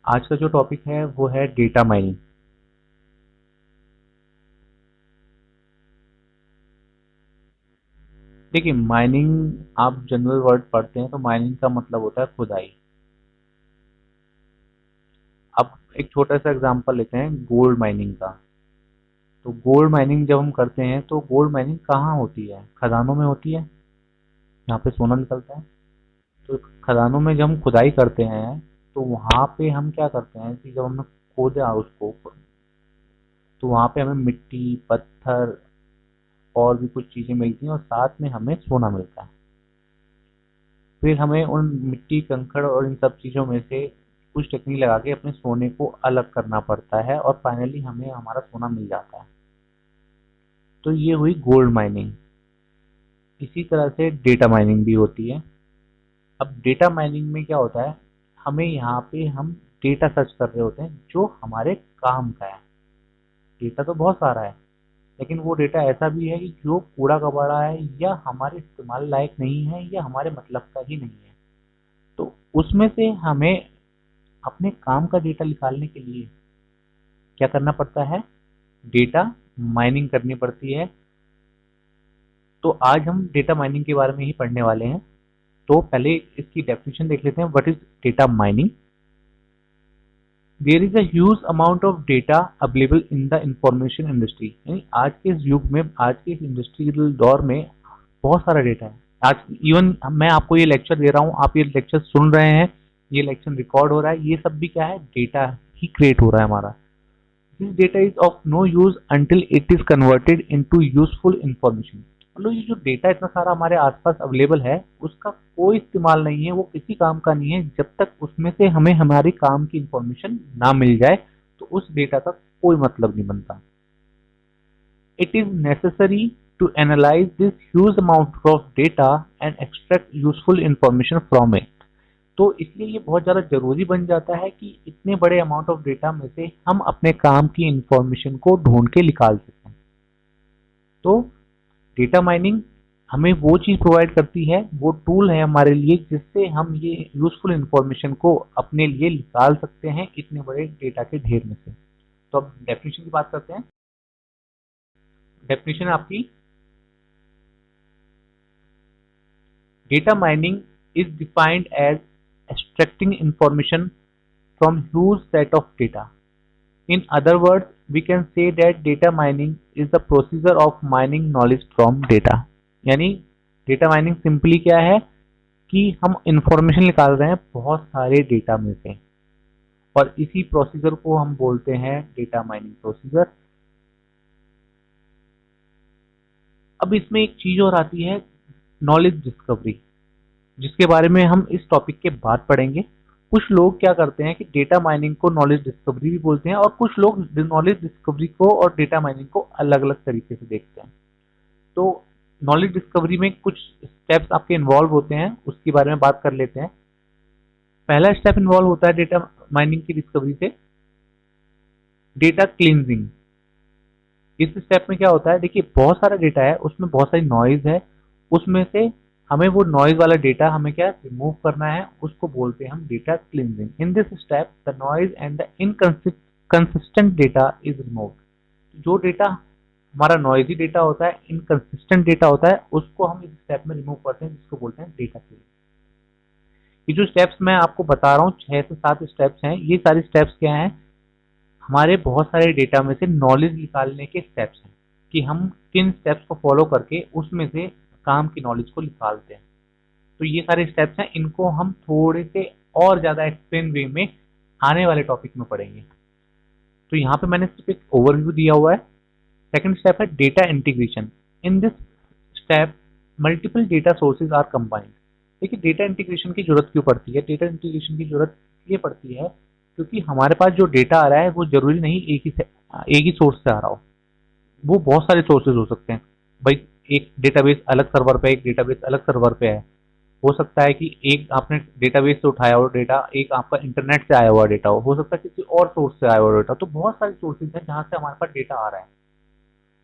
आज का जो टॉपिक है वो है डेटा माइनिंग। देखिए, माइनिंग आप जनरल वर्ड पढ़ते हैं तो माइनिंग का मतलब होता है खुदाई। अब एक छोटा सा एग्जांपल लेते हैं गोल्ड माइनिंग का। तो गोल्ड माइनिंग जब हम करते हैं तो गोल्ड माइनिंग कहाँ होती है? खदानों में होती है, यहाँ पे सोना निकलता है। तो खदानों में जब हम खुदाई करते हैं तो वहाँ पे हम क्या करते हैं कि जब हमने खोदा उसको, तो वहाँ पे हमें मिट्टी, पत्थर और भी कुछ चीजें मिलती हैं और साथ में हमें सोना मिलता है। फिर हमें उन मिट्टी, कंकड़ और इन सब चीज़ों में से कुछ टेक्निक लगा के अपने सोने को अलग करना पड़ता है और फाइनली हमें हमारा सोना मिल जाता है। तो ये हुई गोल्ड माइनिंग। इसी तरह से डेटा माइनिंग भी होती है। अब डेटा माइनिंग में क्या होता है, हमें यहाँ पे हम डेटा सर्च कर रहे होते हैं जो हमारे काम का है। डेटा तो बहुत सारा है, लेकिन वो डेटा ऐसा भी है कि जो कूड़ा कबाड़ा है या हमारे इस्तेमाल लायक नहीं है या हमारे मतलब का ही नहीं है। तो उसमें से हमें अपने काम का डेटा निकालने के लिए क्या करना पड़ता है? डेटा माइनिंग करनी पड़ती है। तो आज हम डेटा माइनिंग के बारे में ही पढ़ने वाले हैं। तो पहले इसकी डेफिनेशन देख लेते हैं, what is data mining. There is a huge amount of data available in the information industry. यानी आज के इस युग में, आज के इस इंडस्ट्रियल दौर में बहुत सारा डेटा है। आज इवन मैं आपको ये लेक्चर दे रहा हूँ, आप ये लेक्चर सुन रहे हैं, ये लेक्चर रिकॉर्ड हो रहा है, ये सब भी क्या है? डेटा ही क्रिएट हो रहा है हमारा। This data is of no use until it is converted into useful information। मतलब ये जो डेटा इतना सारा हमारे आसपास अवेलेबल है, उसका कोई इस्तेमाल नहीं है, वो किसी काम का नहीं है जब तक उसमें से हमें हमारे काम की इंफॉर्मेशन ना मिल जाए। तो उस डेटा का कोई मतलब नहीं बनता। It is necessary to analyze this huge amount of data and extract useful information from it। तो इसलिए ये बहुत ज़्यादा ज़रूरी बन जाता है कि इतने बड़े अमाउंट ऑफ डेटा में से हम अपने काम की इंफॉर्मेशन को ढूंढ के निकाल सकें। तो डेटा माइनिंग हमें वो चीज़ प्रोवाइड करती है, वो टूल है हमारे लिए जिससे हम ये यूजफुल इंफॉर्मेशन को अपने लिए निकाल सकते हैं इतने बड़े डेटा के ढेर में से। तो अब डेफिनेशन की बात करते हैं। डेफिनेशन आपकी, data mining is defined as extracting information from huge set of data। In other words, we can say that data mining is the procedure of mining knowledge from data। यानी data mining simply क्या है कि हम information निकाल रहे हैं बहुत सारे डेटा में से, और इसी प्रोसीजर को हम बोलते हैं डेटा माइनिंग प्रोसीजर। अब इसमें एक चीज और आती है, नॉलेज डिस्कवरी, जिसके बारे में हम इस टॉपिक के बाद पढ़ेंगे। कुछ लोग क्या करते हैं कि डेटा माइनिंग को नॉलेज डिस्कवरी भी बोलते हैं, और कुछ लोग नॉलेज डिस्कवरी को और डेटा माइनिंग को अलग अलग तरीके से देखते हैं। तो नॉलेज डिस्कवरी में कुछ स्टेप्स आपके इन्वॉल्व होते हैं, उसके बारे में बात कर लेते हैं। पहला स्टेप इन्वॉल्व होता है डेटा माइनिंग की डिस्कवरी से, डेटा क्लींजिंग। इस स्टेप में क्या होता है, देखिए बहुत सारा डेटा है, उसमें बहुत सारी नॉइज है, उसमें से हमें वो नॉइज वाला डेटा हमें क्या रिमूव करना है, उसको बोलते हैं हम data cleansing. In this step the noise and the inconsistent data is removed. जो डेटा हमारा नॉइजी डेटा होता है, इनकंसिस्टेंट डेटा होता है, उसको हम इस स्टेप में रिमूव करते हैं, जिसको बोलते हैं डेटा क्लींजिंग। ये जो स्टेप्स मैं आपको बता रहा हूँ, 6 से 7 स्टेप्स हैं। ये सारे स्टेप्स क्या हैं? हमारे बहुत सारे डेटा में से नॉलेज निकालने के स्टेप्स हैं कि हम किन स्टेप्स को फॉलो करके उसमें से काम की नॉलेज को निकालते हैं। तो ये सारे स्टेप्स हैं, इनको हम थोड़े से और ज्यादा एक्सप्लेन वे में आने वाले टॉपिक में पढ़ेंगे। तो यहाँ पे मैंने सिर्फ एक ओवरव्यू दिया हुआ है। सेकंड स्टेप है data integration. In this step multiple data sources are combined. देखिए, डेटा इंटीग्रेशन की जरूरत क्यों पड़ती है? डेटा इंटीग्रेशन की जरूरत इसलिए पड़ती है क्योंकि हमारे पास जो डेटा आ रहा है वो जरूरी नहीं एक ही सोर्स से आ रहा हो, वो बहुत सारे सोर्सेज हो सकते हैं। भाई, एक डेटाबेस अलग सर्वर पे, एक डेटाबेस अलग सर्वर पे है। हो सकता है कि एक आपने डेटाबेस से उठाया हुआ डेटा, एक आपका इंटरनेट से आया हुआ डेटा हो सकता है किसी और सोर्स से आया हुआ डेटा। तो बहुत सारे सोर्सेज हैं जहां से हमारे पास डेटा आ रहा है।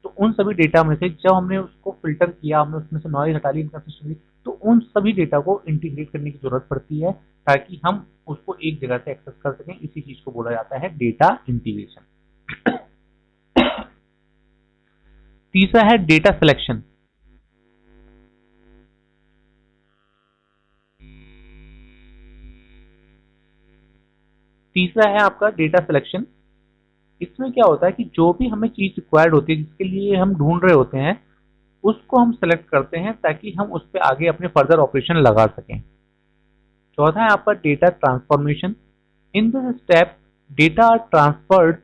तो तो उन सभी डेटा में से जब हमने उसको फिल्टर किया, हमने उसमें से नॉइज हटा ली, इनकंसिस्टेंसी, तो उन सभी डेटा को इंटीग्रेट करने की जरूरत पड़ती है ताकि हम उसको एक जगह से एक्सेस कर सकें। इसी चीज को बोला जाता है डेटा इंटीग्रेशन। तीसरा है डेटा सिलेक्शन। तीसरा है आपका डेटा सिलेक्शन। इसमें क्या होता है कि जो भी हमें चीज रिक्वायर्ड होती है, जिसके लिए हम ढूंढ रहे होते हैं, उसको हम सेलेक्ट करते हैं ताकि हम उस पर आगे अपने फर्दर ऑपरेशन लगा सकें। चौथा है आपका data transformation. In this step data are transferred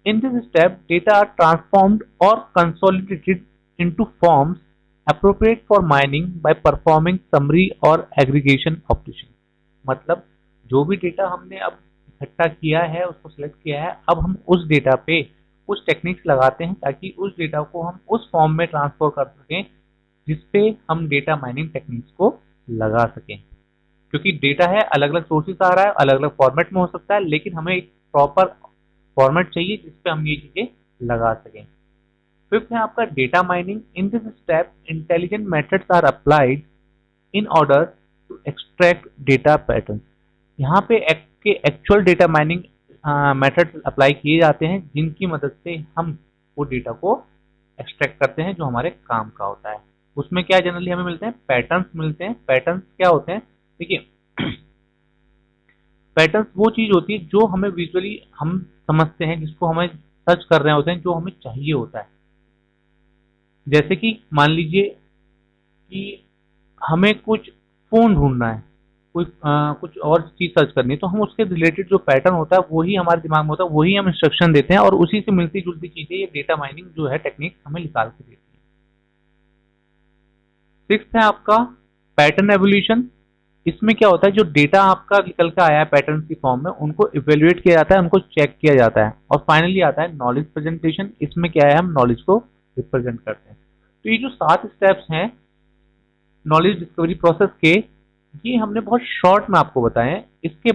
In this step, data are transformed or consolidated into forms appropriate for mining by performing summary और aggregation operation। मतलब जो भी डेटा हमने अब इकट्ठा किया है, उसको सिलेक्ट किया है, अब हम उस डेटा पे कुछ टेक्निक्स लगाते हैं ताकि उस डेटा को हम उस फॉर्म में ट्रांसफर कर सकें जिसपे हम डेटा माइनिंग टेक्निक्स को लगा सकें। क्योंकि डेटा है, अलग अलग सोर्सेस आ रहा है, अलग अलग फॉर्मेट में हो सकता है, लेकिन हमें एक प्रॉपर फॉर्मेट चाहिए जिसपे हम ये चीजें लगा सकें। फिफ्थ है आपका data mining. In this step intelligent methods are applied in order to extract data pattern. यहाँ पे actual data mining methods apply किए जाते हैं जिनकी मदद से हम वो डेटा को एक्सट्रैक्ट करते हैं जो हमारे काम का होता है। उसमें क्या जनरली हमें मिलते हैं, पैटर्न्स मिलते हैं। पैटर्न्स क्या होते हैं, देखिए पैटर्न्स वो चीज होती है जो हमें विजुअली हम समझते हैं, जिसको हमें सर्च कर रहे होते हैं, जो हमें चाहिए होता है। जैसे कि मान लीजिए कि हमें कुछ फोन ढूंढना है, कुछ और चीज सर्च करनी है, तो हम उसके रिलेटेड जो पैटर्न होता है वही हमारे दिमाग में होता है, वही हम इंस्ट्रक्शन देते हैं और उसी से मिलती जुलती चीजें ये डेटा माइनिंग जो है टेक्निक हमें निकाल के देती है। सिक्स्थ है आपका पैटर्न एवोल्यूशन। इसमें क्या होता है, जो डेटा आपका निकल के आया है पैटर्न की फॉर्म में, उनको इवेल्युएट किया जाता है, उनको चेक किया जाता है और फाइनली आता है नॉलेज प्रेजेंटेशन। इसमें क्या है, हम नॉलेज को रिप्रेजेंट करते हैं। तो ये जो 7 स्टेप्स हैं नॉलेज डिस्कवरी प्रोसेस के, ये हमने बहुत शॉर्ट में आपको बताए हैं। इसके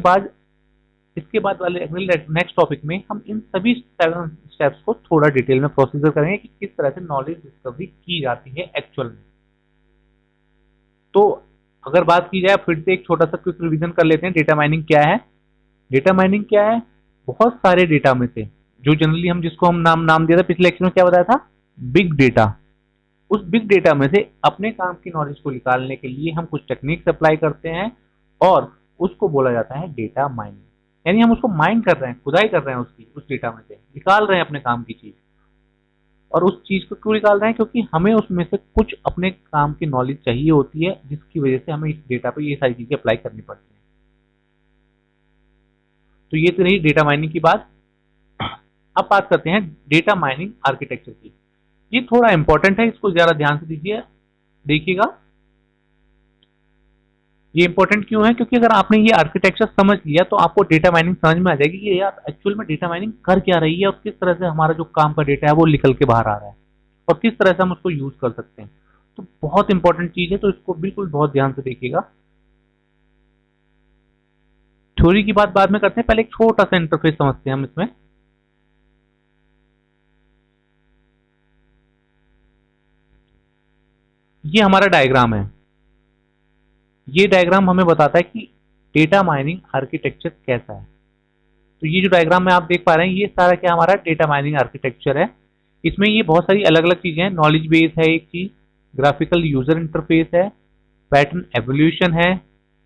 बाद वाले नेक्स्ट टॉपिक में हम इन सभी 7 स्टेप्स को थोड़ा डिटेल में प्रोसीजर करेंगे कि किस तरह से नॉलेज डिस्कवरी की जाती है एक्चुअल में। तो अगर बात की जाए, फिर से एक छोटा सा क्विक रिवीजन कर लेते हैं, डेटा माइनिंग क्या है। डेटा माइनिंग क्या है, बहुत सारे डेटा में से जो जनरली हम जिसको हम नाम दिया था पिछले लेक्चर में, क्या बताया था, बिग डेटा। उस बिग डेटा में से अपने काम की नॉलेज को निकालने के लिए हम कुछ टेक्निक्स अप्लाई करते हैं और उसको बोला जाता है डेटा माइनिंग। यानी हम उसको माइन कर रहे हैं, खुदाई कर रहे हैं उसकी, उस डेटा में से निकाल रहे हैं अपने काम की चीज। और उस चीज को क्यों निकाल रहे हैं, क्योंकि हमें उसमें से कुछ अपने काम की नॉलेज चाहिए होती है, जिसकी वजह से हमें इस डेटा पे ये सारी चीजें अप्लाई करनी पड़ती हैं। तो ये तो रही डेटा माइनिंग की बात। अब बात करते हैं डेटा माइनिंग आर्किटेक्चर की। ये थोड़ा इंपॉर्टेंट है, इसको जरा ध्यान से देखिएगा। ये इंपॉर्टेंट क्यों है, क्योंकि अगर आपने ये आर्किटेक्चर समझ लिया तो आपको डेटा माइनिंग समझ में आ जाएगी कि यार एक्चुअल में डेटा माइनिंग कर क्या रही है और किस तरह से हमारा जो काम का डेटा है वो निकल के बाहर आ रहा है और किस तरह से हम उसको यूज कर सकते हैं। तो बहुत इंपॉर्टेंट चीज है, तो इसको बिल्कुल बहुत ध्यान से देखिएगा। थ्योरी की बात बाद में करते हैं, पहले एक छोटा सा इंटरफेस समझते हैं हम इसमें। ये हमारा डायग्राम है। ये डायग्राम हमें बताता है कि डेटा माइनिंग आर्किटेक्चर कैसा है। तो ये जो डायग्राम में आप देख पा रहे हैं, ये सारा क्या हमारा डेटा माइनिंग आर्किटेक्चर है। इसमें ये बहुत सारी अलग अलग चीजें हैं। नॉलेज बेस है एक चीज, ग्राफिकल यूजर इंटरफेस है, पैटर्न एवोल्यूशन है,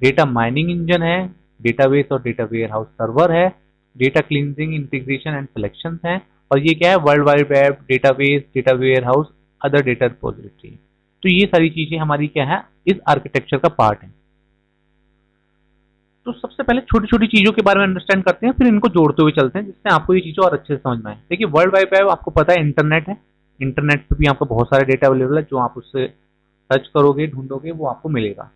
डेटा माइनिंग इंजन है, डेटाबेस और डेटा वेयर हाउस सर्वर है, data cleansing, integration and selection है, और ये क्या है, world wide web, database, data warehouse, other data repository. तो ये सारी चीजें हमारी क्या है, इस आर्किटेक्चर का पार्ट है। तो सबसे पहले छोटी छोटी चीजों के बारे में अंडरस्टैंड करते हैं, फिर इनको जोड़ते हुए चलते हैं जिससे आपको ये चीजें और अच्छे से समझ में आए। देखिए वर्ल्ड वाइड वेब आपको पता है इंटरनेट है। इंटरनेट पे भी आपको बहुत सारे डेटा अवेलेबल है, जो आप उससे सर्च करोगे, ढूंढोगे, वो आपको मिलेगा।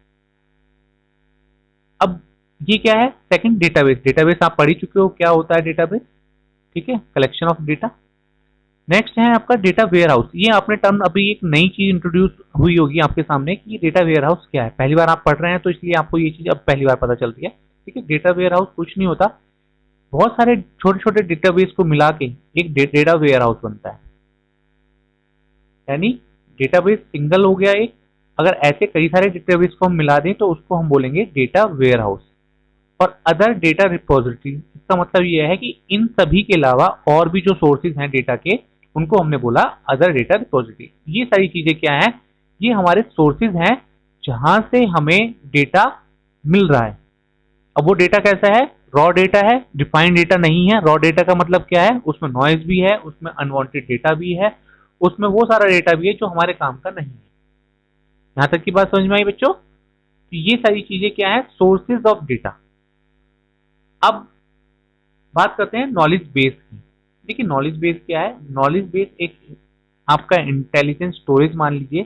अब ये क्या है, सेकंड डेटाबेस। डेटाबेस आप पढ़ ही चुके हो क्या होता है डेटाबेस, ठीक है, कलेक्शन ऑफ डेटा। नेक्स्ट है आपका डेटा वेयर हाउस। ये आपने टर्म अभी एक नई चीज इंट्रोड्यूस हुई होगी आपके सामने कि ये डेटा वेयर हाउस क्या है। पहली बार आप पढ़ रहे हैं तो इसलिए आपको ये चीज अब पहली बार पता चल रही है। ठीक है, डेटा वेयर हाउस कुछ नहीं होता, बहुत सारे छोटे छोटे डेटाबेस को मिला के एक डेटा वेयर हाउस बनता है। यानी डेटाबेस सिंगल हो गया एक। अगर ऐसे कई सारे डेटाबेस को हम मिला दें तो उसको हम बोलेंगे डेटा वेयर हाउस। और अदर डेटा रिपोजिटरी, इसका मतलब यह है कि इन सभी के अलावा और भी जो सोर्सेज हैं डेटा के, उनको हमने बोला अदर डेटा रिपोजिटरी। ये सारी चीजें क्या हैं, ये हमारे सोर्सेज हैं जहां से हमें डेटा मिल रहा है। अब वो डेटा कैसा है, रॉ डेटा है, डिफाइंड डेटा नहीं है। रॉ डेटा का मतलब क्या है, उसमें नॉइज भी है, उसमें अनवांटेड डेटा भी है, उसमें वो सारा डेटा भी है जो हमारे काम का नहीं है। यहां तक की बात समझ में आई बच्चों? तो ये सारी चीजें क्या है, सोर्सेज ऑफ डेटा। अब बात करते हैं नॉलेज बेस की। देखिए नॉलेज बेस क्या है, नॉलेज बेस एक आपका इंटेलिजेंस स्टोरेज मान लीजिए।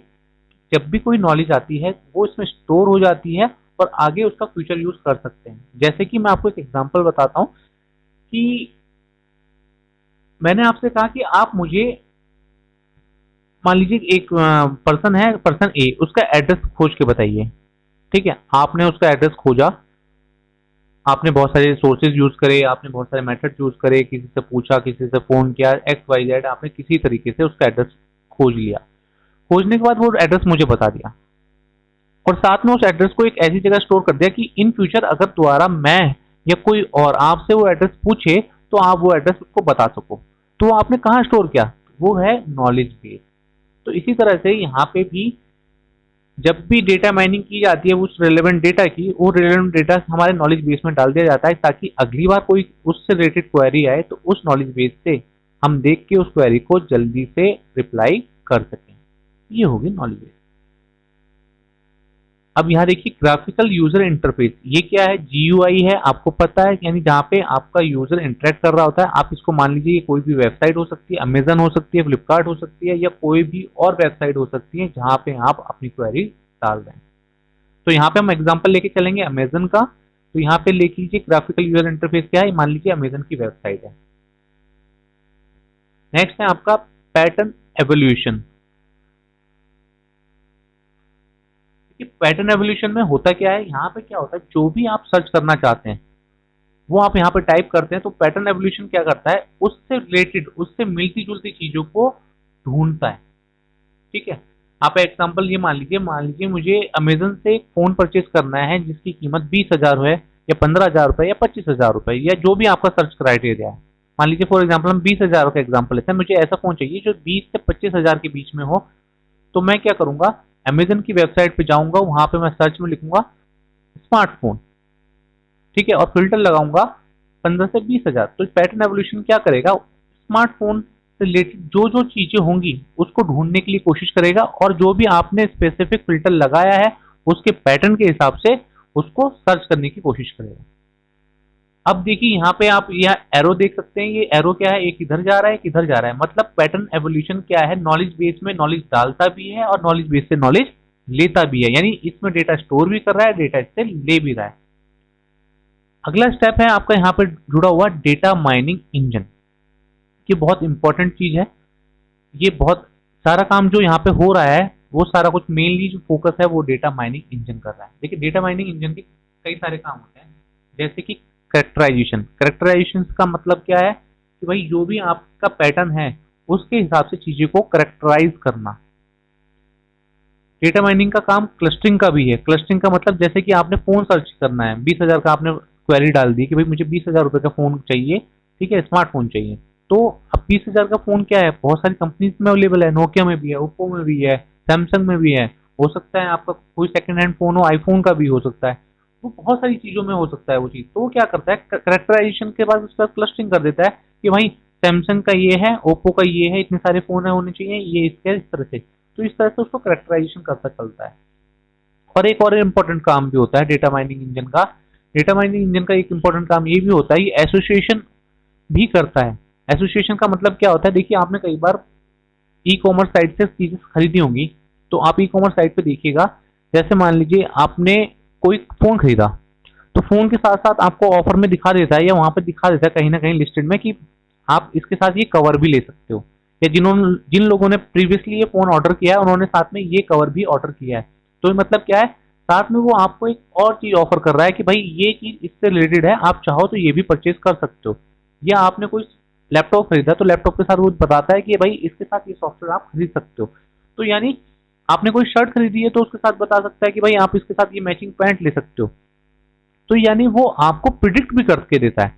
जब भी कोई नॉलेज आती है वो इसमें स्टोर हो जाती है और आगे उसका फ्यूचर यूज कर सकते हैं। जैसे कि मैं आपको एक एग्जांपल बताता हूं कि मैंने आपसे कहा कि आप मुझे मान लीजिए एक पर्सन है, पर्सन ए, उसका एड्रेस खोज के बताइए। ठीक है, आपने उसका एड्रेस खोजा, आपने बहुत सारे सोर्सेज यूज करे, आपने बहुत सारे मेथड यूज करे, किसी से पूछा, किसी से फोन किया, एक्स वाई जेड, आपने किसी तरीके से उसका एड्रेस खोज लिया। खोजने के बाद वो एड्रेस मुझे बता दिया और साथ में उस एड्रेस को एक ऐसी जगह स्टोर कर दिया कि इन फ्यूचर अगर दोबारा मैं या कोई और आपसे वो एड्रेस पूछे तो आप वो एड्रेस उसको बता सको। तो वो आपने कहाँ स्टोर किया, वो है नॉलेज बेस। तो इसी तरह से यहाँ पे भी जब भी डेटा माइनिंग की जाती है उस रिलेवेंट डेटा की, वो रिलेवेंट डेटा हमारे नॉलेज बेस में डाल दिया जाता है ताकि अगली बार कोई उससे रिलेटेड क्वेरी आए तो उस नॉलेज बेस से हम देख के उस क्वेरी को जल्दी से रिप्लाई कर सकें। ये होगी नॉलेज बेस। अब यहाँ देखिए ग्राफिकल यूजर इंटरफेस, ये क्या है, GUI है, आपको पता है, यानी जहाँ पे आपका यूजर इंटरेक्ट कर रहा होता है। आप इसको मान लीजिए कोई भी वेबसाइट हो सकती है, अमेजन हो सकती है, फ्लिपकार्ट हो सकती है, या कोई भी और वेबसाइट हो सकती है जहाँ पे आप अपनी क्वेरी डाल रहे हैं। तो यहाँ पे हम एग्जाम्पल लेके चलेंगे अमेजन का। तो यहाँ पे लिख लीजिए ग्राफिकल यूजर इंटरफेस क्या है, मान लीजिए अमेजन की वेबसाइट है। नेक्स्ट है आपका पैटर्न एवोल्यूशन। पैटर्न एवोल्यूशन में होता क्या है, यहाँ पे क्या होता है, जो भी आप सर्च करना चाहते हैं वो आप यहाँ पे टाइप करते हैं। तो पैटर्न एवोल्यूशन क्या करता है, उससे रिलेटेड, उससे मिलती जुलती चीजों को ढूंढता है। ठीक है, आप एग्जांपल ये मान लीजिए मुझे अमेजन से एक फोन परचेज करना है जिसकी कीमत 20,000 है या 15,000 रुपए या 25,000 रुपए, या जो भी आपका सर्च क्राइटेरिया है। मान लीजिए फॉर एग्जाम्पल हम 20,000 का एग्जाम्पल लेते हैं, मुझे ऐसा फोन चाहिए जो 20 से 25,000 के बीच में हो। तो मैं क्या करूंगा, अमेजन की वेबसाइट पे जाऊंगा, वहां पे मैं सर्च में लिखूंगा स्मार्टफोन, ठीक है, और फिल्टर लगाऊंगा 15 से 20,000। तो पैटर्न एवोल्यूशन क्या करेगा, स्मार्टफोन से रिलेटेड जो जो चीजें होंगी उसको ढूंढने के लिए कोशिश करेगा और जो भी आपने स्पेसिफिक फिल्टर लगाया है उसके पैटर्न के हिसाब से उसको सर्च करने की कोशिश करेगा। अब देखिए यहाँ पे आप यह एरो देख सकते हैं, ये एरो क्या है, एक इधर जा रहा है एक इधर जा रहा है। मतलब पैटर्न एवोल्यूशन क्या है, नॉलेज बेस में नॉलेज डालता भी है और नॉलेज बेस से नॉलेज लेता भी है, यानी इसमें डेटा स्टोर भी कर रहा है, डेटा इससे ले भी रहा है। अगला स्टेप है आपका यहाँ पे जुड़ा हुआ डेटा माइनिंग इंजन। ये बहुत इंपॉर्टेंट चीज है। ये बहुत सारा काम जो यहाँ पे हो रहा है वो सारा कुछ मेनली जो फोकस है वो डेटा माइनिंग इंजन कर रहा है। देखिए डेटा माइनिंग इंजन के कई सारे काम होते हैं, जैसे कि करेक्टराइजेशन। करेक्टराइजेशन का मतलब क्या है कि भाई जो भी आपका पैटर्न है उसके हिसाब से चीजें को करेक्टराइज करना। डेटा माइनिंग का काम क्लस्टरिंग का भी है। क्लस्टरिंग का मतलब जैसे कि आपने फोन सर्च करना है, 20,000 का आपने क्वेरी डाल दी कि भाई मुझे 20,000 रुपए का फोन चाहिए, ठीक है, स्मार्टफोन चाहिए। तो अब 20,000 का फोन क्या है, बहुत सारी कंपनीज में अवेलेबल है, नोकिया में भी है, ओप्पो में भी है, सैमसंग में भी है, हो सकता है आपका कोई सेकंड हैंड फोन हो, आईफोन का भी हो सकता है, वो बहुत सारी चीजों में हो सकता है वो चीज। तो वो क्या करता है, करेक्टराइजेशन के बाद उसका क्लस्टरिंग कर देता है कि भाई सैमसंग का ये है, ओप्पो का ये है, इतने सारे फोन है होने चाहिए, ये इसके इस तरह से। तो इस तरह से उसको करेक्टराइजेशन करता चलता है। और एक और इम्पोर्टेंट काम भी होता है डेटा माइनिंग इंजन का। डेटा माइनिंग इंजन का एक इम्पोर्टेंट काम ये भी होता है, ये एसोसिएशन भी करता है। एसोसिएशन का मतलब क्या होता है, देखिए आपने कई बार ई कॉमर्स साइट से चीजें खरीदी होंगी। तो आप ई कॉमर्स साइट पे देखिएगा, जैसे मान लीजिए आपने कोई फोन खरीदा, तो फोन के साथ साथ आपको ऑफर में दिखा देता है या वहां पे दिखा देता है कहीं ना कहीं लिस्टेड में कि आप इसके साथ ये कवर भी ले सकते हो, या जिन लोगों ने प्रीवियसली ये फोन ऑर्डर किया है उन्होंने साथ में ये कवर भी ऑर्डर किया है। तो मतलब क्या है, साथ में वो आपको एक और चीज ऑफर कर रहा है कि भाई ये चीज इससे रिलेटेड है, आप चाहो तो ये भी परचेज कर सकते हो। या आपने कोई लैपटॉप खरीदा तो लैपटॉप के साथ वो बताता है कि भाई इसके साथ ये सॉफ्टवेयर आप खरीद सकते हो। तो यानी आपने कोई शर्ट खरीदी है तो उसके साथ बता सकता है कि भाई आप इसके साथ ये मैचिंग पैंट ले सकते हो। तो यानी वो आपको प्रिडिक्ट भी करके देता है।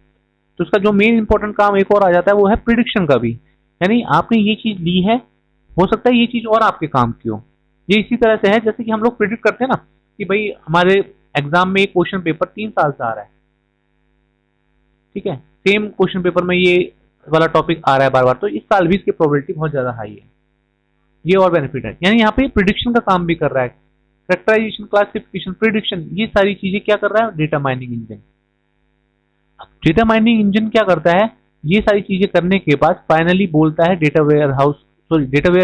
तो इसका जो मेन इंपॉर्टेंट काम एक और आ जाता है वो है प्रिडिक्शन का भी। यानी आपने ये चीज ली है, हो सकता है ये चीज और आपके काम की हो। ये इसी तरह से है जैसे कि हम लोग प्रिडिक्ट करते हैं ना कि भाई हमारे एग्जाम में एक क्वेश्चन पेपर 3 साल से आ रहा है, ठीक है, सेम क्वेश्चन पेपर में ये वाला टॉपिक आ रहा है बार बार, तो इस साल भी इसकी प्रोबेबिलिटी बहुत ज्यादा हाई है। ये और बेनिफिट है, यानी यहाँ पे प्रिडिक्शन का काम भी कर रहा है। कैरेक्टराइजेशन, क्लासिफिकेशन, प्रिडिक्शन, ये सारी चीजें क्या कर रहा है data mining engine. Data mining engine क्या करता है, ये सारी चीजें करने के बाद फाइनली बोलता है डेटा वेयर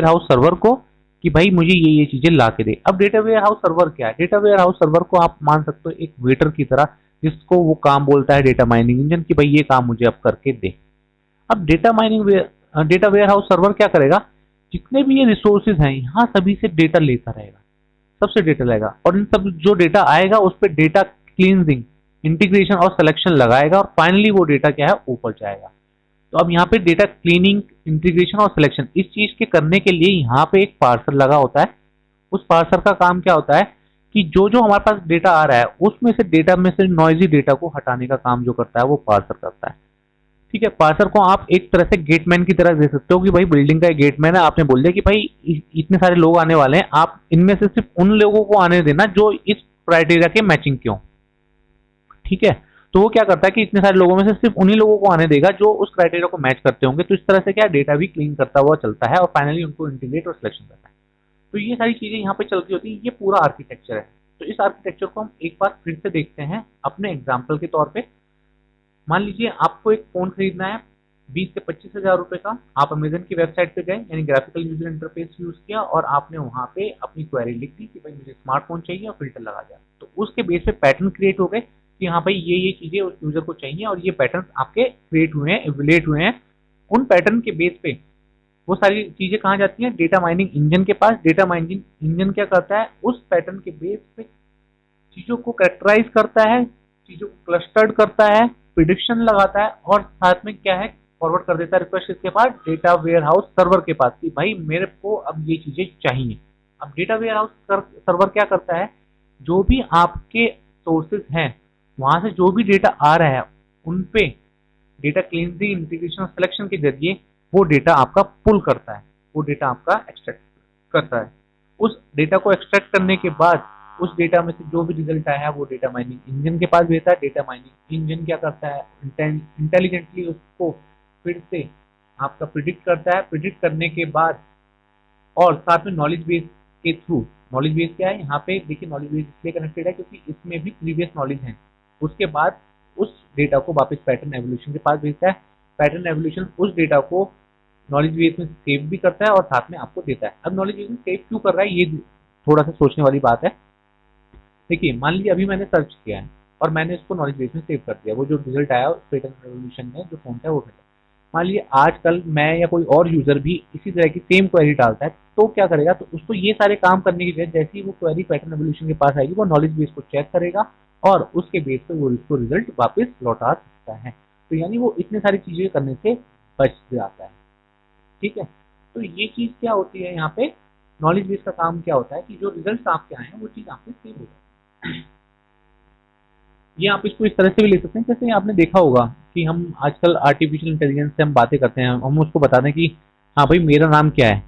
हाउस सर्वर को कि भाई मुझे ये चीजें ला के दे। अब डेटा वेयर हाउस सर्वर क्या है, डेटा वेयर हाउस सर्वर को आप मान सकते हो एक वेटर की तरह, जिसको वो काम बोलता है डेटा माइनिंग इंजन कि भाई ये काम मुझे अब करके दे। अब डेटा वेयर हाउस सर्वर क्या करेगा, जितने भी ये रिसोर्सेज हैं यहाँ सभी से डेटा लेता रहेगा, सबसे डेटा लेगा, और इन सब जो डेटा आएगा उस पर डेटा क्लींजिंग, इंटीग्रेशन और सिलेक्शन लगाएगा, और फाइनली वो डेटा क्या है ऊपर जाएगा। तो अब यहाँ पे डेटा क्लीनिंग, इंटीग्रेशन और सिलेक्शन, इस चीज के करने के लिए यहाँ पे एक पार्सर लगा होता है। उस पार्सर का काम क्या होता है कि जो जो हमारे पास डेटा आ रहा है उसमें से डेटा में से नॉइजी डेटा को हटाने का काम जो करता है वो पार्सर करता है। ठीक है, पार्सर को आप एक तरह से गेटमैन की तरह दे सकते हो कि भाई बिल्डिंग का एक गेटमैन है, आपने बोल दिया कि भाई इतने सारे लोग आने वाले हैं, आप इनमें से सिर्फ उन लोगों को आने देना जो इस क्राइटेरिया के मैचिंग के हों। ठीक है, तो वो क्या करता है कि इतने सारे लोगों में से सिर्फ उन्हीं लोगों को आने देगा जो उस क्राइटेरिया को मैच करते होंगे। तो इस तरह से क्या डेटा भी क्लीन करता हुआ चलता है और फाइनली उनको इंटीग्रेट और सिलेक्शन करता है। तो ये सारी चीजें यहाँ पे चलती होती है, ये पूरा आर्किटेक्चर है। तो इस आर्किटेक्चर को हम एक बार फिर से देखते हैं अपने एग्जाम्पल के तौर पे। मान लीजिए आपको एक फोन खरीदना है 20 से 25 हजार रुपए का। आप अमेजन की वेबसाइट पे गए, यानी ग्राफिकल यूजर इंटरफेस यूज किया और आपने वहां पे अपनी क्वेरी लिख दी कि भाई मुझे स्मार्टफोन चाहिए और फिल्टर लगा दिया। तो उसके बेस पे पैटर्न क्रिएट हो गए कि हाँ भाई ये चीजें उस यूजर को चाहिए और ये पैटर्न आपके क्रिएट हुए हैं, एवेलेट हुए हैं। उन पैटर्न के बेस पे वो सारी चीजें कहाँ जाती हैं, डेटा माइनिंग इंजन के पास। डेटा माइनिंग इंजन क्या करता है, उस पैटर्न के बेस पे चीजों को कैरेक्टराइज करता है, चीजों को क्लस्टर्ड करता है, प्रिडिक्शन लगाता है और साथ में क्या है फॉरवर्ड कर देता है रिक्वेस्ट इसके बाद डेटा वेयर हाउस सर्वर के पास कि भाई मेरे को अब ये चीजें चाहिए। अब डेटा वेयर हाउस सर्वर क्या करता है, जो भी आपके सोर्सेज हैं वहां से जो भी डेटा आ रहा है उन पे डेटा क्लींजिंग, इंटीग्रेशन और सिलेक्शन के जरिए वो डेटा आपका पुल करता है, वो डेटा आपका एक्सट्रैक्ट करता है। उस डेटा को एक्सट्रैक्ट करने के बाद उस डेटा में से जो भी रिजल्ट आया है वो डेटा माइनिंग इंजन के पास भेजता है। डेटा माइनिंग इंजन क्या करता है, इंटेलिजेंटली उसको फिर से आपका प्रिडिक्ट करता है। प्रिडिक्ट करने के बाद और साथ में नॉलेज बेस के थ्रू, नॉलेज बेस क्या है यहाँ पे देखिए, नॉलेज बेस इसलिए कनेक्टेड है क्योंकि इसमें भी प्रीवियस नॉलेज है। उसके बाद उस डेटा को वापस पैटर्न एवोल्यूशन के पास भेजता है। पैटर्न एवोल्यूशन उस डेटा को नॉलेज बेस में सेव भी करता है और साथ में आपको देता है। अब नॉलेज बेस में सेव क्यों कर रहा है, ये थोड़ा सा सोचने वाली बात है। देखिए मान लीजिए अभी मैंने सर्च किया है और मैंने इसको नॉलेज बेस में सेव कर दिया, वो जो रिजल्ट आया पैटर्न एवोल्यूशन में जो फोन था वो मिला। मान लीजिए आजकल मैं या कोई और यूजर भी इसी तरह की सेम क्वेरी डालता है तो क्या करेगा, तो उसको ये सारे काम करने की जगह जैसे ही वो क्वेरी पैटर्न एवोल्यूशन के पास आएगी वो नॉलेज बेस को चेक करेगा और उसके बेस पे वो इसको रिजल्ट वापस लौटा सकता है। तो यानी वो इतने सारी चीजें करने से बच जाता है। ठीक है, तो ये चीज क्या होती है यहाँ पे, नॉलेज बेस का काम क्या होता है कि जो रिजल्ट आपके आए हैं वो चीज आपके सेव हो जाए। ये आप इसको इस तरह से भी ले सकते हैं, जैसे आपने देखा होगा कि हम आजकल आर्टिफिशियल इंटेलिजेंस से हम बातें करते हैं, हम उसको बता दें कि हाँ भाई मेरा नाम क्या है,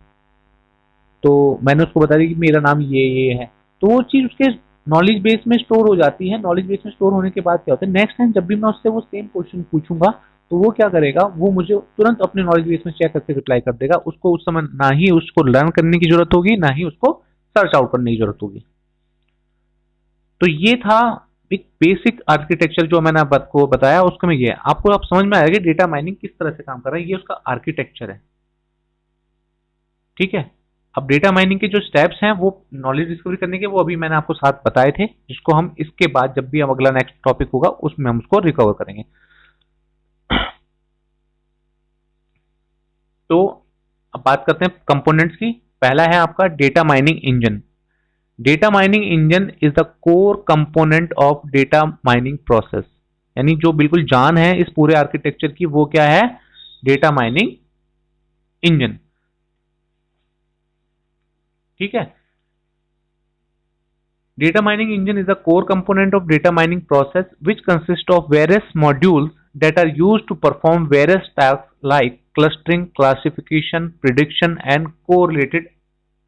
तो मैंने उसको बता दिया कि मेरा नाम ये है, तो वो चीज़ उसके नॉलेज बेस में स्टोर हो जाती है। नॉलेज बेस में स्टोर होने के बाद क्या होता है, नेक्स्ट टाइम जब भी मैं उससे वो सेम क्वेश्चन पूछूंगा तो वो क्या करेगा, वो मुझे तुरंत अपने नॉलेज बेस में चेक करके रिप्लाई कर देगा। उसको उस समय ना ही उसको लर्न करने की जरूरत होगी, ना ही उसको सर्च आउट करने की जरूरत होगी। तो ये था एक बेसिक आर्किटेक्चर जो मैंने आपको बताया, उसको में ये आपको आप समझ में आएगा कि डेटा माइनिंग किस तरह से काम कर रहा है, ये उसका आर्किटेक्चर है। ठीक है, अब डेटा माइनिंग के जो स्टेप्स हैं वो नॉलेज डिस्कवरी करने के, वो अभी मैंने आपको साथ बताए थे, जिसको हम इसके बाद जब भी हम अगला नेक्स्ट टॉपिक होगा उसमें हम उसको रिकवर करेंगे। तो अब बात करते हैं कंपोनेंट्स की। पहला है आपका data mining engine. Data mining engine is the core component of data mining process, यानी जो बिल्कुल जान है इस पूरे आर्किटेक्चर की वो क्या है, डेटा माइनिंग इंजन। ठीक है। Data mining engine is a core component of data mining process which consists of various modules that are used to perform various tasks like clustering, classification, prediction and correlated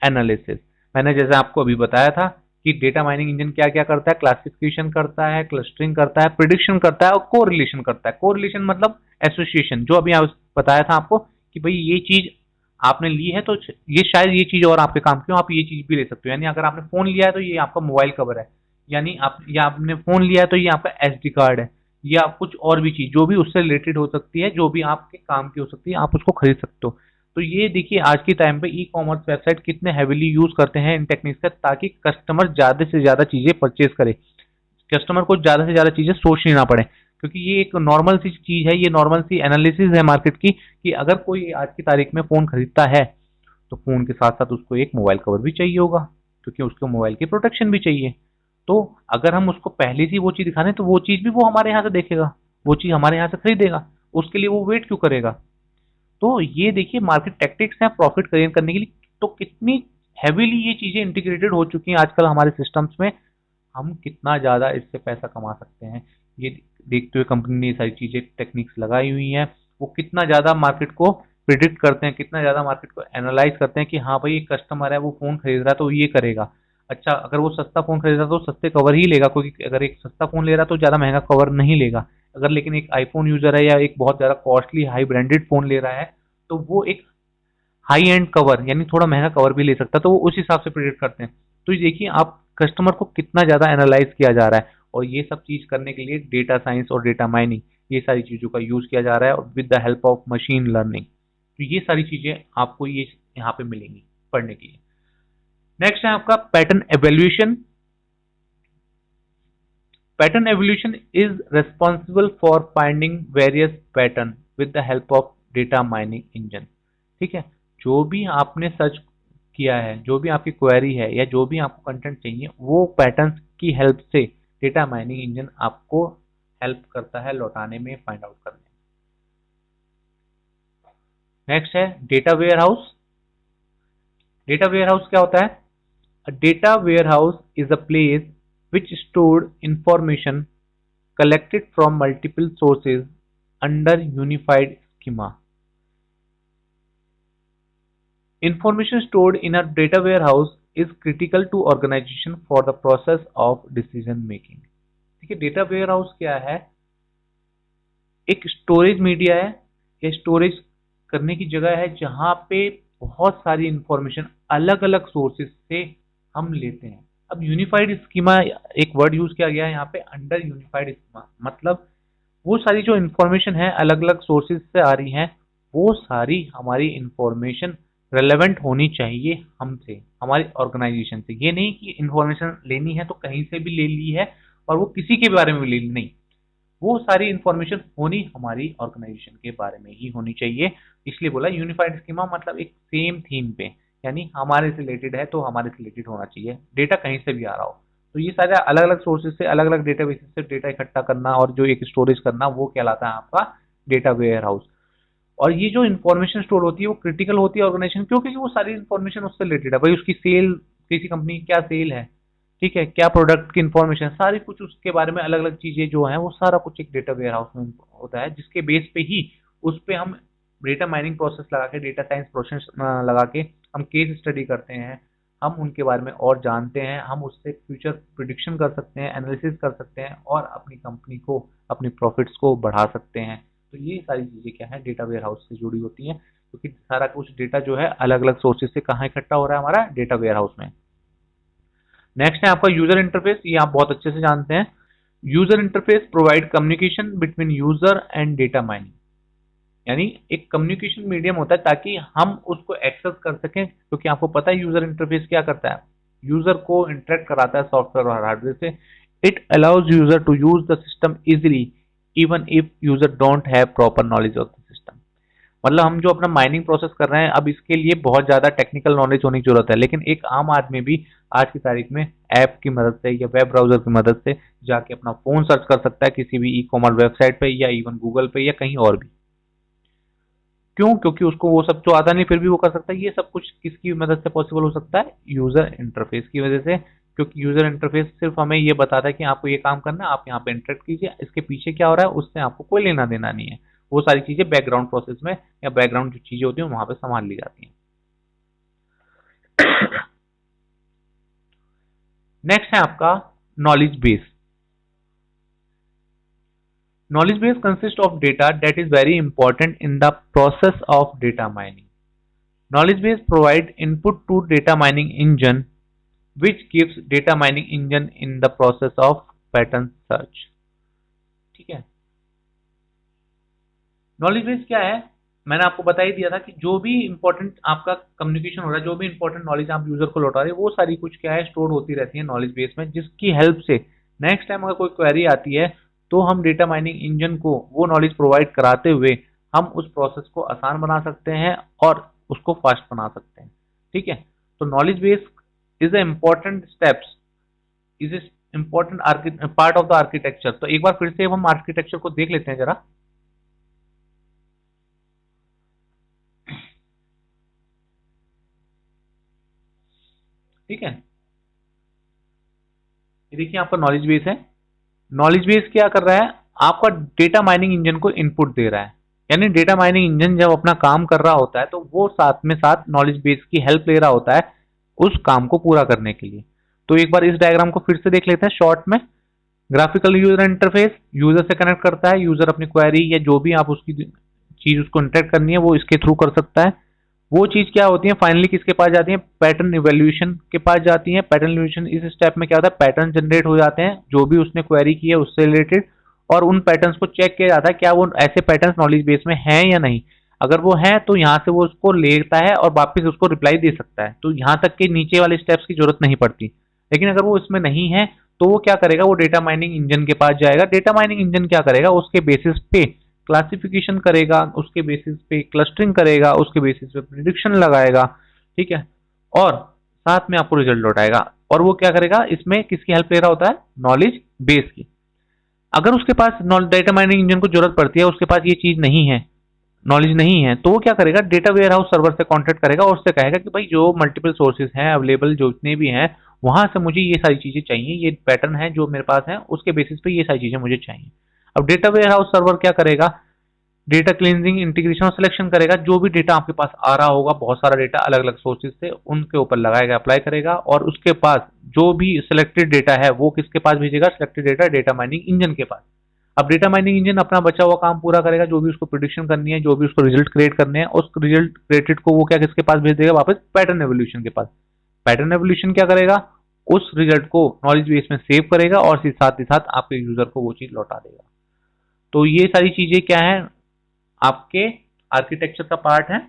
analysis. मैंने जैसे आपको अभी बताया था कि data mining engine क्या क्या करता है, क्लासिफिकेशन करता है, क्लस्टरिंग करता है, प्रिडिक्शन करता है और कोरिलेशन करता है। कोरिलेशन मतलब एसोसिएशन, जो अभी बताया था आपको कि भाई ये चीज आपने ली है तो ये शायद ये चीज और आपके काम की हो, आप ये चीज भी ले सकते हो। यानी अगर आपने फोन लिया है तो ये आपका मोबाइल कवर है, यानी आप या आपने फोन लिया है तो ये आपका एसडी कार्ड है, या कुछ और भी चीज जो भी उससे रिलेटेड हो सकती है, जो भी आपके काम की हो सकती है, आप उसको खरीद सकते हो। तो ये देखिए आज के टाइम पे ई कॉमर्स वेबसाइट कितने हैविली यूज करते हैं इन टेक्निक्स का, ताकि कस्टमर ज्यादा से ज्यादा चीजें परचेज करे, कस्टमर को ज्यादा से ज्यादा चीजें सोचनी ना पड़े। क्योंकि ये एक नॉर्मल सी चीज है, ये नॉर्मल सी एनालिसिस है मार्केट की कि अगर कोई आज की तारीख में फोन खरीदता है तो फोन के साथ साथ उसको एक मोबाइल कवर भी चाहिए होगा, क्योंकि उसको मोबाइल की प्रोटेक्शन भी चाहिए। तो अगर हम उसको पहले से वो चीज दिखा दें तो वो चीज भी वो हमारे यहाँ से देखेगा, वो चीज हमारे यहाँ से खरीदेगा, उसके लिए वो वेट क्यों करेगा। तो ये देखिए मार्केट टैक्टिक्स हैं प्रॉफिट क्रिएट करने के लिए। तो कितनी हैवीली ये चीजें इंटीग्रेटेड हो चुकी हैं आजकल हमारे सिस्टम्स में, हम कितना ज्यादा इससे पैसा कमा सकते हैं ये देखते हुए कंपनी ने ये सारी चीजें टेक्निक्स लगाई हुई हैं। वो कितना ज्यादा मार्केट को प्रिडिक्ट करते हैं, कितना ज्यादा मार्केट को एनालाइज करते हैं कि हाँ भाई एक कस्टमर है वो फोन खरीद रहा है तो ये करेगा। अच्छा अगर वो सस्ता फोन खरीद रहा है तो सस्ते कवर ही लेगा, क्योंकि अगर एक सस्ता फोन ले रहा है तो ज्यादा महंगा कवर नहीं लेगा। अगर लेकिन एक आईफोन यूजर है या एक बहुत ज्यादा कॉस्टली हाई ब्रांडेड फोन ले रहा है तो वो एक हाई एंड कवर यानी थोड़ा महंगा कवर भी ले सकता है। तो वो उस हिसाब से प्रिडिक्ट करते हैं। तो ये देखिए आप कस्टमर को कितना ज्यादा एनालाइज किया जा रहा है, और ये सब चीज करने के लिए डेटा साइंस और डेटा माइनिंग ये सारी चीजों का यूज किया जा रहा है, और with the help of machine learning. तो ये सारी चीजें आपको ये यहाँ पे मिलेंगी पढ़ने के लिए। नेक्स्ट है आपका pattern evaluation. Pattern evaluation is responsible for finding various pattern with the help of data mining engine. ठीक है, जो भी आपने सर्च किया है, जो भी आपकी क्वेरी है या जो भी आपको कंटेंट चाहिए, वो पैटर्न्स की हेल्प से डेटा माइनिंग इंजन आपको हेल्प करता है लौटाने में, फाइंड आउट करने में। नेक्स्ट है data warehouse. Data warehouse क्या होता है? A data warehouse is a place which stored information collected from multiple sources under unified schema. Information stored in a data warehouse is critical to organization for the process of decision making। ठीक है, data warehouse क्या है? एक storage media है या storage करने की जगह है जहां पे बहुत सारी इंफॉर्मेशन अलग अलग सोर्सेज से हम लेते हैं। अब यूनिफाइड स्कीमा एक वर्ड यूज किया गया है यहाँ पे, अंडर यूनिफाइड स्कीमा मतलब वो सारी जो इंफॉर्मेशन है अलग अलग सोर्सेज से आ रही हैं, वो सारी हमारी इंफॉर्मेशन रेलेवेंट होनी चाहिए हमसे, हमारी ऑर्गेनाइजेशन से। ये नहीं कि इंफॉर्मेशन लेनी है तो कहीं से भी ले ली है और वो किसी के बारे में भी ले ली, नहीं, वो सारी इंफॉर्मेशन होनी हमारी ऑर्गेनाइजेशन के बारे में ही होनी चाहिए। इसलिए बोला यूनिफाइड स्कीमा मतलब एक सेम थीम पे, यानी हमारे से रिलेटेड है तो हमारे से रिलेटेड होना चाहिए, डेटा कहीं से भी आ रहा हो। तो ये सारे अलग अलग सोर्सेज से अलग अलग डेटाबेसेस से डेटा इकट्ठा करना और जो एक स्टोरेज करना, वो कहलाता है आपका डेटा वेयर हाउस। और ये जो इन्फॉर्मेशन स्टोर होती है वो क्रिटिकल होती है ऑर्गेनाइजेशन, क्योंकि वो सारी इन्फॉर्मेशन उससे रिलेटेड है। भाई उसकी सेल, किसी कंपनी की क्या सेल है, ठीक है, क्या प्रोडक्ट की इन्फॉर्मेशन, सारी कुछ उसके बारे में अलग अलग चीजें जो हैं वो सारा कुछ एक डेटा वेयर हाउस में होता है, जिसके बेस पे ही उस पे हम डेटा माइनिंग प्रोसेस लगा के, डेटा साइंस प्रोसेस लगा के हम केस स्टडी करते हैं, हम उनके बारे में और जानते हैं, हम उससे फ्यूचर प्रिडिक्शन कर सकते हैं, एनालिसिस कर सकते हैं और अपनी कंपनी को, अपनी प्रॉफिट्स को बढ़ा सकते हैं। तो ये सारी चीजें क्या है, डेटा वेयर हाउस से जुड़ी होती हैं, क्योंकि सारा कुछ डेटा जो है अलग अलग सोर्सेज से कहाँ इकट्ठा हो रहा है, हमारा डेटा वेयर हाउस में। नेक्स्ट है आपका यूजर इंटरफेस। ये आप बहुत अच्छे से जानते हैं। User interface provide communication between user and data mining, यानी एक कम्युनिकेशन मीडियम होता है ताकि हम उसको एक्सेस कर सकें, क्योंकि आपको पता है यूजर इंटरफेस क्या करता है, यूजर को इंटरेक्ट कराता है सॉफ्टवेयर और हार्डवेयर से। It allows user to use the system easily even if user don't have proper knowledge of the system. मतलब हम जो अपना माइनिंग प्रोसेस कर रहे हैं, अब इसके लिए बहुत ज्यादा टेक्निकल नॉलेज होने की जरूरत है, लेकिन एक आम आदमी भी आज की तारीख में ऐप की मदद से या वेब ब्राउजर की मदद से जाके अपना फोन सर्च कर सकता है किसी भी ई कॉमर्स वेबसाइट पे या इवन गूगल पे या कहीं और भी। क्यों? क्योंकि उसको वो सब तो आता नहीं, फिर भी वो कर सकता है। ये सब कुछ किसकी मदद से पॉसिबल हो सकता है? यूजर इंटरफेस की वजह से। क्योंकि यूजर इंटरफेस सिर्फ हमें ये बताता है कि आपको ये काम करना है, आप यहाँ पे इंटरेक्ट कीजिए, इसके पीछे क्या हो रहा है उससे आपको कोई लेना देना नहीं है। वो सारी चीजें बैकग्राउंड प्रोसेस में या बैकग्राउंड जो चीजें होती हैं वहां पे संभाल ली जाती हैं। नेक्स्ट है आपका knowledge base. Knowledge base consists of data that is very important in the process of data mining. Knowledge base provide input to data mining engine which gives data mining engine in the process of pattern search. ठीक है। Knowledge base क्या है? मैंने आपको बता ही दिया था कि जो भी इंपॉर्टेंट आपका कम्युनिकेशन हो रहा है, जो भी इंपॉर्टेंट नॉलेज आप यूजर को लौटा रहे हैं, वो सारी कुछ क्या है स्टोर होती रहती है नॉलेज बेस में, जिसकी हेल्प से नेक्स्ट टाइम अगर कोई क्वेरी आती है तो हम डेटा माइनिंग इंजन को वो नॉलेज प्रोवाइड कराते हुए हम उस प्रोसेस को आसान बना सकते हैं और उसको फास्ट बना सकते हैं। ठीक है। तो knowledge base is a important steps, is important part of the architecture. तो एक बार फिर से हम आर्किटेक्चर को देख लेते हैं जरा। ठीक है। ये देखिए आपका नॉलेज बेस है। नॉलेज बेस क्या कर रहा है? आपका डेटा माइनिंग इंजन को इनपुट दे रहा है। यानी डेटा माइनिंग इंजन जब अपना काम कर रहा होता है तो वो साथ में साथ नॉलेज बेस की हेल्प ले रहा होता है उस काम को पूरा करने के लिए। तो एक बार इस डायग्राम को फिर से देख लेते हैं शॉर्ट में। ग्राफिकल यूजर इंटरफेस यूजर से कनेक्ट करता है। यूजर अपनी क्वेरी या जो भी आप उसकी चीज उसको इंटरेक्ट करनी है वो इसके थ्रू कर सकता है। वो चीज क्या होती है फाइनली किसके पास जाती है? पैटर्न इवेल्यूएशन के पास जाती है। पैटर्न इवेल्यूएशन इस स्टेप में क्या होता है? पैटर्न जनरेट हो जाते हैं जो भी उसने क्वेरी की है उससे रिलेटेड, और उन पैटर्न्स को चेक किया जाता है क्या वो ऐसे पैटर्न्स नॉलेज बेस में हैं या नहीं। अगर वो है तो यहाँ से वो उसको लेता है और वापस उसको रिप्लाई दे सकता है। तो यहाँ तक के नीचे वाले स्टेप्स की जरूरत नहीं पड़ती। लेकिन अगर वो इसमें नहीं है तो वो क्या करेगा? वो डेटा माइनिंग इंजन के पास जाएगा। डेटा माइनिंग इंजन क्या करेगा? उसके बेसिस पे क्लासिफिकेशन करेगा, उसके बेसिस पे क्लस्टरिंग करेगा, उसके बेसिस पे प्रिडिक्शन लगाएगा। ठीक है। और साथ में आपको रिजल्ट लौटाएगा। और वो क्या करेगा? इसमें किसकी हेल्प ले रहा होता है? नॉलेज बेस की। अगर उसके पास डेटा माइनिंग इंजन को जरूरत पड़ती है, उसके पास ये चीज नहीं है, नॉलेज नहीं है, तो वो क्या करेगा? डेटा वेयर हाउस सर्वर से कॉन्टेक्ट करेगा और उससे कहेगा कि भाई जो मल्टीपल सोर्सेज हैं अवेलेबल, जो जितने भी हैं, वहां से मुझे ये सारी चीजें चाहिए, ये पैटर्न है जो मेरे पास है, उसके बेसिस पे ये सारी चीजें मुझे चाहिए। अब डेटा वेयर हाउस सर्वर क्या करेगा? डेटा क्लींजिंग, इंटीग्रेशन और सिलेक्शन करेगा। जो भी डेटा आपके पास आ रहा होगा, बहुत सारा डेटा अलग अलग सोर्सेज से, उनके ऊपर लगाएगा, अप्लाई करेगा, और उसके पास जो भी सिलेक्टेड डेटा है वो किसके पास भेजेगा? Selected data data mining engine के पास। अब डेटा माइनिंग इंजन अपना बचा हुआ काम पूरा करेगा, जो भी उसको प्रिडिक्शन करनी है, जो भी उसको रिजल्ट क्रिएट करने हैं, उस रिजल्ट क्रिएटेड को वो क्या किसके पास भेज देगा? वापस पैटर्न एवोल्यूशन के पास। पैटर्न एवोल्यूशन क्या करेगा? उस रिजल्ट को नॉलेज बेस में सेव करेगा और साथ ही साथ आपके यूजर को वो चीज लौटा देगा। तो ये सारी चीजें क्या है? आपके आर्किटेक्चर का पार्ट है।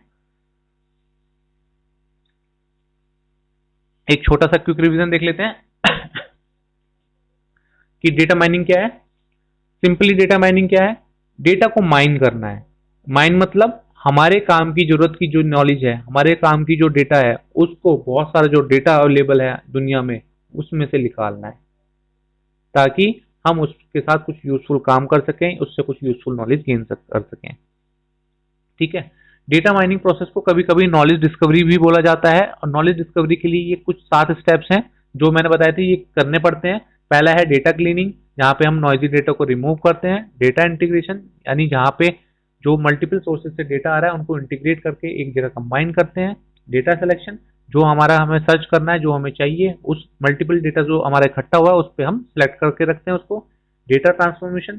एक छोटा सा क्विक रिवीजन देख लेते हैं कि डेटा माइनिंग क्या है। सिंपली डेटा माइनिंग क्या है? डेटा को माइन करना है। माइन मतलब हमारे काम की जरूरत की जो नॉलेज है, हमारे काम की जो डेटा है, उसको बहुत सारा जो डेटा अवेलेबल है दुनिया में उसमें से निकालना है, ताकि हम उसके साथ कुछ यूजफुल काम कर सकें, उससे कुछ यूजफुल नॉलेज गेन कर सकें। ठीक है। डेटा माइनिंग प्रोसेस को कभी कभी नॉलेज डिस्कवरी भी बोला जाता है, और नॉलेज डिस्कवरी के लिए ये कुछ 7 स्टेप्स हैं जो मैंने बताए थे, ये करने पड़ते हैं। पहला है डेटा क्लीनिंग, जहां पे हम नॉइजी डेटा को रिमूव करते हैं। डेटा इंटीग्रेशन, यानी जहां पे जो मल्टीपल सोर्सेज से डेटा आ रहा है उनको इंटीग्रेट करके एक जगह कंबाइन करते हैं। डेटा सिलेक्शन, जो हमें सर्च करना है, जो हमें चाहिए, उस मल्टीपल डेटा जो हमारा इकट्ठा हुआ है उस पर हम सिलेक्ट करके रखते हैं उसको। डेटा ट्रांसफॉर्मेशन,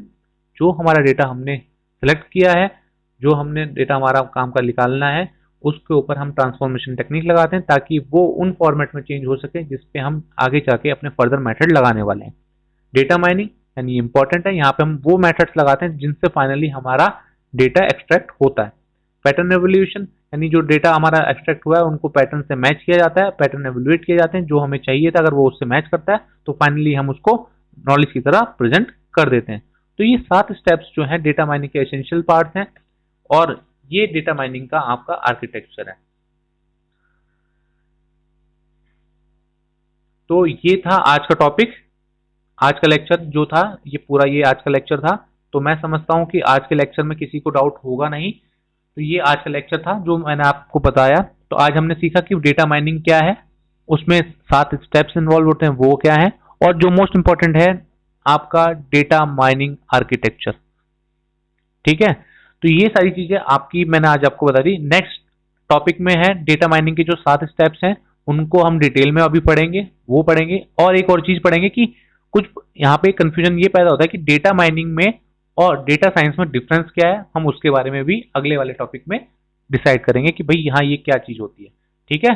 जो हमारा डेटा हमने सिलेक्ट किया है, जो हमने डेटा हमारा काम का निकालना है, उसके ऊपर हम ट्रांसफॉर्मेशन टेक्निक लगाते हैं ताकि वो उन फॉर्मेट में चेंज हो सके जिसपे हम आगे जाके अपने फर्दर मेथड लगाने वाले हैं। डेटा माइनिंग यानी इंपॉर्टेंट है, यहाँ पे हम वो मेथड्स लगाते हैं जिनसे फाइनली हमारा डेटा एक्सट्रैक्ट होता है। पैटर्न एवोल्यूशन, यानी जो डेटा हमारा एक्सट्रैक्ट हुआ है उनको पैटर्न से मैच किया जाता है, पैटर्न एवोल्यूएट किए जाते हैं, जो हमें चाहिए था अगर वो उससे मैच करता है तो फाइनली हम उसको नॉलेज की तरह प्रेजेंट कर देते हैं। तो ये 7 स्टेप्स जो हैं डेटा माइनिंग के एसेंशियल पार्ट्स हैं, और ये डेटा माइनिंग का आपका आर्किटेक्चर है। तो ये था आज का टॉपिक, आज का लेक्चर जो था, ये पूरा ये आज का लेक्चर था। तो मैं समझता हूं कि आज के लेक्चर में किसी को डाउट होगा नहीं। तो ये आज का लेक्चर था जो मैंने आपको बताया। तो आज हमने सीखा कि डेटा माइनिंग क्या है, उसमें 7 स्टेप्स इन्वॉल्व होते हैं वो क्या है, और जो मोस्ट इंपॉर्टेंट है आपका डेटा माइनिंग आर्किटेक्चर। ठीक है, तो ये सारी चीजें आपकी मैंने आज आपको बता दी। नेक्स्ट टॉपिक में है डेटा माइनिंग के जो 7 स्टेप्स हैं उनको हम डिटेल में अभी पढ़ेंगे, वो पढ़ेंगे। और एक और चीज पढ़ेंगे कि कुछ यहाँ पे कंफ्यूजन ये पैदा होता है कि डेटा माइनिंग में और डेटा साइंस में डिफरेंस क्या है, हम उसके बारे में भी अगले वाले टॉपिक में डिसाइड करेंगे कि भाई यहाँ ये क्या चीज होती है। ठीक है,